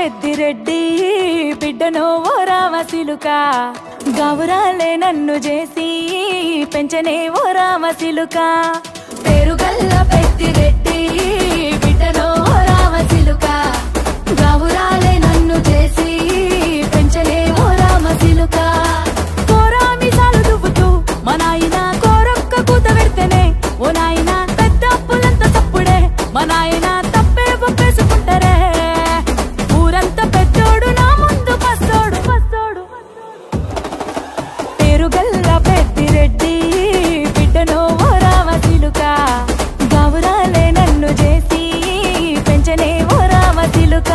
పెద్దిరెడ్డి బిడ్డనో ఓ రామసిలుక గౌరాలే నన్ను చేసి పెంచనే ఓ రామసిలుక పేరుగల్ల పెద్దిరెడ్డి బిడ్డనో ఓ రామసిలుక గౌరాలే నన్ను చేసి పెంచనే ఓ రామసిలుక కోరామిసాలు దువ్వుతూ మా నాయన కోరొక్క కూత పెడితేనే ఓ నాయన పెద్ద అప్పులంత తప్పుడే మా నాయన తప్పే ఒప్పేసుకుంటారే ఊరంతా పెద్దోడు నా ముందు పస్తోడు పస్తోడు పేరుగల్ల పెద్దిరెడ్డి బిడ్డనో ఓ రామసిలుక గౌరాలే నన్ను చేసి పెంచనే ఓ రామసిలుక